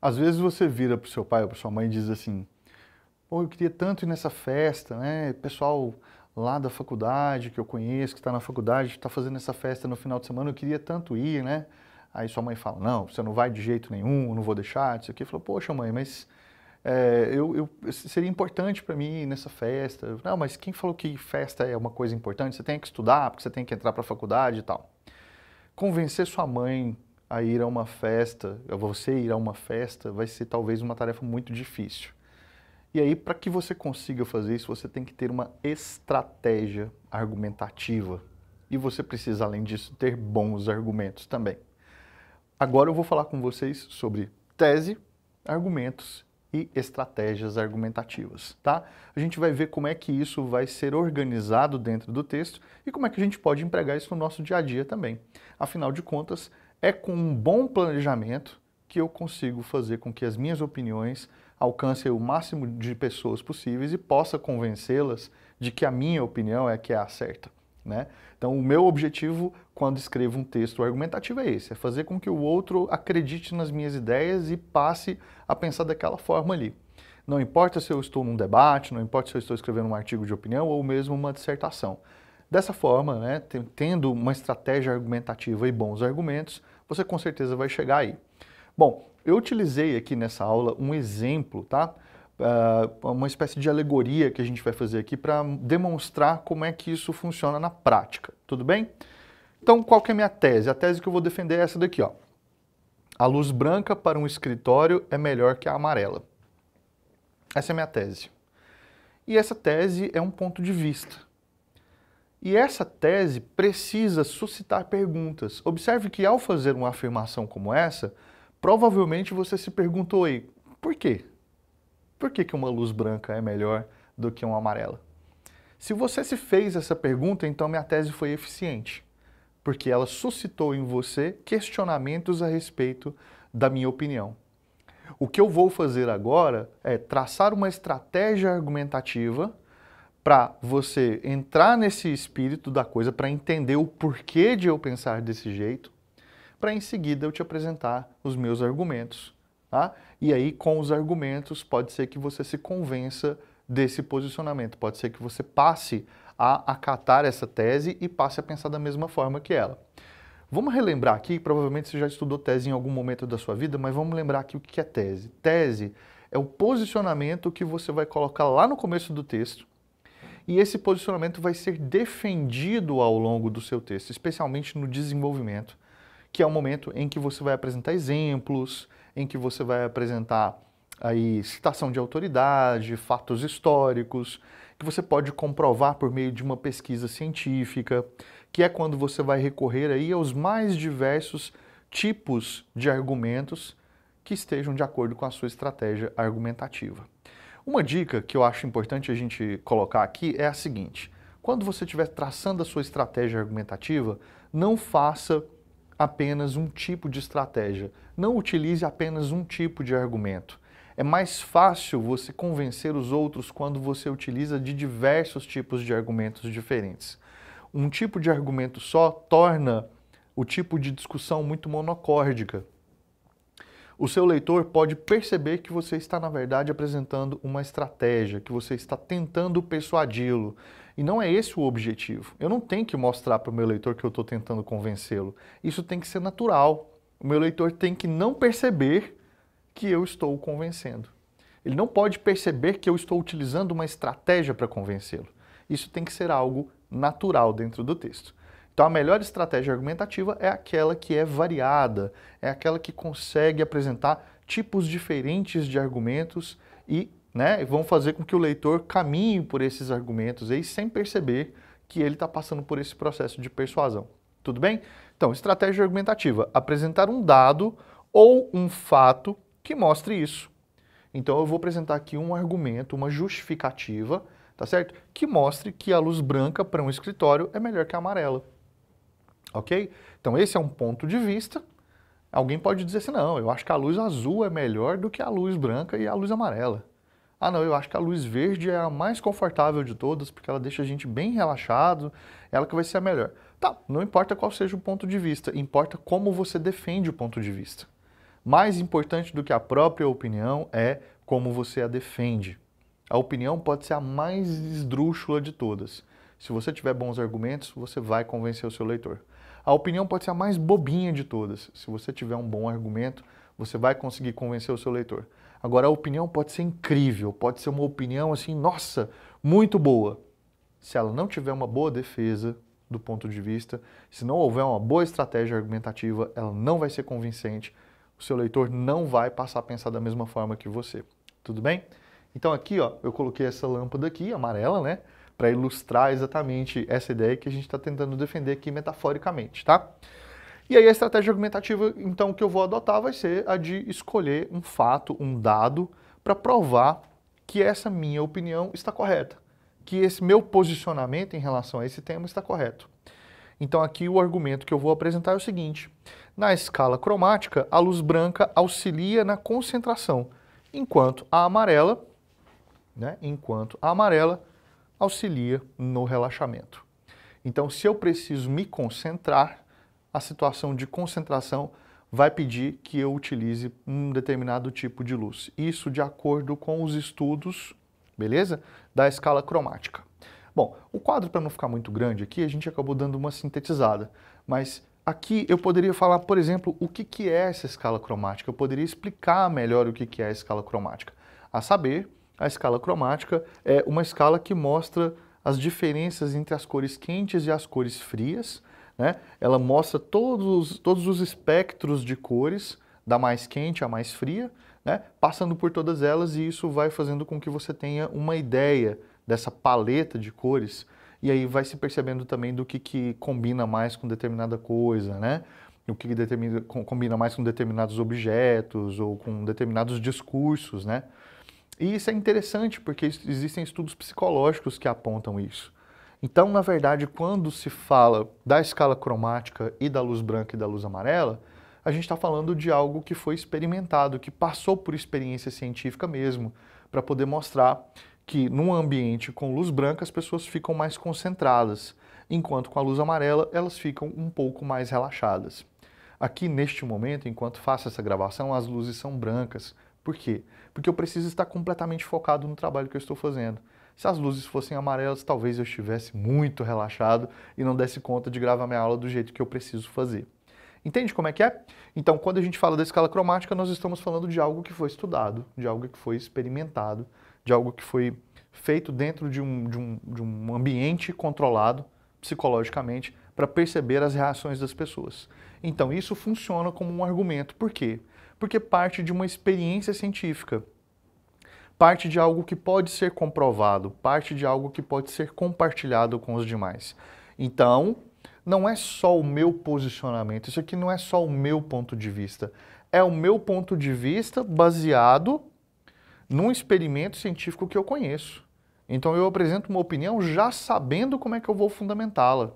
Às vezes você vira para o seu pai ou para sua mãe e diz assim, pô, eu queria tanto ir nessa festa, né? Pessoal lá da faculdade que eu conheço, que está na faculdade, está fazendo essa festa no final de semana, eu queria tanto ir, né? Aí sua mãe fala, não, você não vai de jeito nenhum, não vou deixar, isso aqui. Falou, poxa mãe, mas seria importante para mim ir nessa festa. Não, mas quem falou que festa é uma coisa importante? Você tem que estudar, porque você tem que entrar para a faculdade e tal. Convencer sua mãe a ir a uma festa, a você ir a uma festa, vai ser talvez uma tarefa muito difícil. E aí, para que você consiga fazer isso, você tem que ter uma estratégia argumentativa. E você precisa, além disso, ter bons argumentos também. Agora eu vou falar com vocês sobre tese, argumentos e estratégias argumentativas, tá? A gente vai ver como é que isso vai ser organizado dentro do texto e como é que a gente pode empregar isso no nosso dia a dia também. Afinal de contas, é com um bom planejamento que eu consigo fazer com que as minhas opiniões alcancem o máximo de pessoas possíveis e possa convencê-las de que a minha opinião é a que é a certa, né? Então, o meu objetivo quando escrevo um texto argumentativo é esse, é fazer com que o outro acredite nas minhas ideias e passe a pensar daquela forma ali. Não importa se eu estou num debate, não importa se eu estou escrevendo um artigo de opinião ou mesmo uma dissertação. Dessa forma, né, tendo uma estratégia argumentativa e bons argumentos, você com certeza vai chegar aí. Bom, eu utilizei aqui nessa aula um exemplo, tá? Uma espécie de alegoria que a gente vai fazer aqui para demonstrar como é que isso funciona na prática, tudo bem? Então, qual que é a minha tese? A tese que eu vou defender é essa daqui, ó. A luz branca para um escritório é melhor que a amarela. Essa é a minha tese. E essa tese é um ponto de vista. E essa tese precisa suscitar perguntas. Observe que ao fazer uma afirmação como essa, provavelmente você se perguntou aí, por quê? Por que uma luz branca é melhor do que uma amarela? Se você se fez essa pergunta, então minha tese foi eficiente, porque ela suscitou em você questionamentos a respeito da minha opinião. O que eu vou fazer agora é traçar uma estratégia argumentativa para você entrar nesse espírito da coisa, para entender o porquê de eu pensar desse jeito, para em seguida eu te apresentar os meus argumentos. Tá? E aí, com os argumentos, pode ser que você se convença desse posicionamento, pode ser que você passe a acatar essa tese e passe a pensar da mesma forma que ela. Vamos relembrar aqui, provavelmente você já estudou tese em algum momento da sua vida, mas vamos lembrar aqui o que é tese. Tese é o posicionamento que você vai colocar lá no começo do texto, e esse posicionamento vai ser defendido ao longo do seu texto, especialmente no desenvolvimento, que é o momento em que você vai apresentar exemplos, em que você vai apresentar aí citação de autoridade, fatos históricos, que você pode comprovar por meio de uma pesquisa científica, que é quando você vai recorrer aí aos mais diversos tipos de argumentos que estejam de acordo com a sua estratégia argumentativa. Uma dica que eu acho importante a gente colocar aqui é a seguinte: quando você estiver traçando a sua estratégia argumentativa, não faça apenas um tipo de estratégia. Não utilize apenas um tipo de argumento. É mais fácil você convencer os outros quando você utiliza de diversos tipos de argumentos diferentes. Um tipo de argumento só torna o tipo de discussão muito monocórdica. O seu leitor pode perceber que você está, na verdade, apresentando uma estratégia, que você está tentando persuadi-lo. E não é esse o objetivo. Eu não tenho que mostrar para o meu leitor que eu estou tentando convencê-lo. Isso tem que ser natural. O meu leitor tem que não perceber que eu estou o convencendo. Ele não pode perceber que eu estou utilizando uma estratégia para convencê-lo. Isso tem que ser algo natural dentro do texto. Então a melhor estratégia argumentativa é aquela que é variada, é aquela que consegue apresentar tipos diferentes de argumentos e vão fazer com que o leitor caminhe por esses argumentos aí sem perceber que ele está passando por esse processo de persuasão. Tudo bem? Então, estratégia argumentativa, apresentar um dado ou um fato que mostre isso. Então eu vou apresentar aqui um argumento, uma justificativa, tá certo? Que mostre que a luz branca para um escritório é melhor que a amarela. Ok? Então esse é um ponto de vista. Alguém pode dizer assim, não, eu acho que a luz azul é melhor do que a luz branca e a luz amarela. Ah não, eu acho que a luz verde é a mais confortável de todas, porque ela deixa a gente bem relaxado, ela que vai ser a melhor. Tá, não importa qual seja o ponto de vista, importa como você defende o ponto de vista. Mais importante do que a própria opinião é como você a defende. A opinião pode ser a mais esdrúxula de todas. Se você tiver bons argumentos, você vai convencer o seu leitor. A opinião pode ser a mais bobinha de todas. Se você tiver um bom argumento, você vai conseguir convencer o seu leitor. Agora, a opinião pode ser incrível, pode ser uma opinião assim, nossa, muito boa. Se ela não tiver uma boa defesa do ponto de vista, se não houver uma boa estratégia argumentativa, ela não vai ser convincente, o seu leitor não vai passar a pensar da mesma forma que você. Tudo bem? Então aqui, ó, eu coloquei essa lâmpada aqui, amarela, né? Para ilustrar exatamente essa ideia que a gente está tentando defender aqui metaforicamente, tá? E aí a estratégia argumentativa, então, que eu vou adotar vai ser a de escolher um fato, um dado, para provar que essa minha opinião está correta, que esse meu posicionamento em relação a esse tema está correto. Então aqui o argumento que eu vou apresentar é o seguinte: na escala cromática, a luz branca auxilia na concentração, enquanto a amarela auxilia no relaxamento. Então, se eu preciso me concentrar, a situação de concentração vai pedir que eu utilize um determinado tipo de luz. Isso de acordo com os estudos, beleza? Da escala cromática. Bom, o quadro, para não ficar muito grande aqui, a gente acabou dando uma sintetizada, mas aqui eu poderia falar, por exemplo, o que é essa escala cromática. Eu poderia explicar melhor o que é a escala cromática. A saber, a escala cromática é uma escala que mostra as diferenças entre as cores quentes e as cores frias, né? Ela mostra todos os espectros de cores, da mais quente à mais fria, né? Passando por todas elas, e isso vai fazendo com que você tenha uma ideia dessa paleta de cores, e aí vai se percebendo também do que combina mais com determinada coisa, né? O que combina mais com determinados objetos ou com determinados discursos, né? E isso é interessante porque existem estudos psicológicos que apontam isso. Então, na verdade, quando se fala da escala cromática e da luz branca e da luz amarela, a gente está falando de algo que foi experimentado, que passou por experiência científica mesmo, para poder mostrar que num ambiente com luz branca as pessoas ficam mais concentradas, enquanto com a luz amarela elas ficam um pouco mais relaxadas. Aqui neste momento, enquanto faço essa gravação, as luzes são brancas. Por quê? Porque eu preciso estar completamente focado no trabalho que eu estou fazendo. Se as luzes fossem amarelas, talvez eu estivesse muito relaxado e não desse conta de gravar minha aula do jeito que eu preciso fazer. Entende como é que é? Então, quando a gente fala da escala cromática, nós estamos falando de algo que foi estudado, de algo que foi experimentado, de algo que foi feito dentro de um ambiente controlado psicologicamente para perceber as reações das pessoas. Então, isso funciona como um argumento. Por quê? Porque parte de uma experiência científica, parte de algo que pode ser comprovado, parte de algo que pode ser compartilhado com os demais. Então, não é só o meu posicionamento, isso aqui não é só o meu ponto de vista, é o meu ponto de vista baseado num experimento científico que eu conheço. Então eu apresento uma opinião já sabendo como é que eu vou fundamentá-la,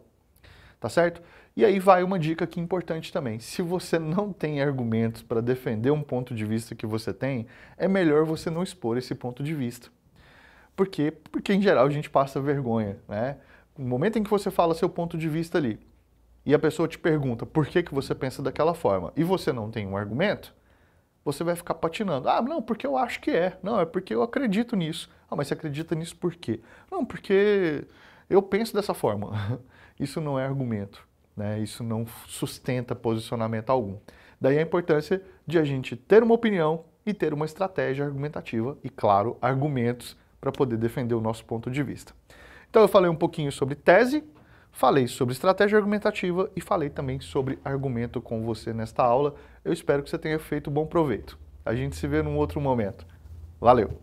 tá certo? E aí vai uma dica aqui importante também. Se você não tem argumentos para defender um ponto de vista que você tem, é melhor você não expor esse ponto de vista. Por quê? Porque em geral a gente passa vergonha, né? No momento em que você fala seu ponto de vista ali, e a pessoa te pergunta por que você pensa daquela forma, e você não tem um argumento, você vai ficar patinando. Ah, não, porque eu acho que é. Não, é porque eu acredito nisso. Ah, mas você acredita nisso por quê? Não, porque eu penso dessa forma. Isso não é argumento, né? Isso não sustenta posicionamento algum. Daí a importância de a gente ter uma opinião e ter uma estratégia argumentativa e, claro, argumentos para poder defender o nosso ponto de vista. Então eu falei um pouquinho sobre tese, falei sobre estratégia argumentativa e falei também sobre argumento com você nesta aula. Eu espero que você tenha feito bom proveito. A gente se vê num outro momento. Valeu!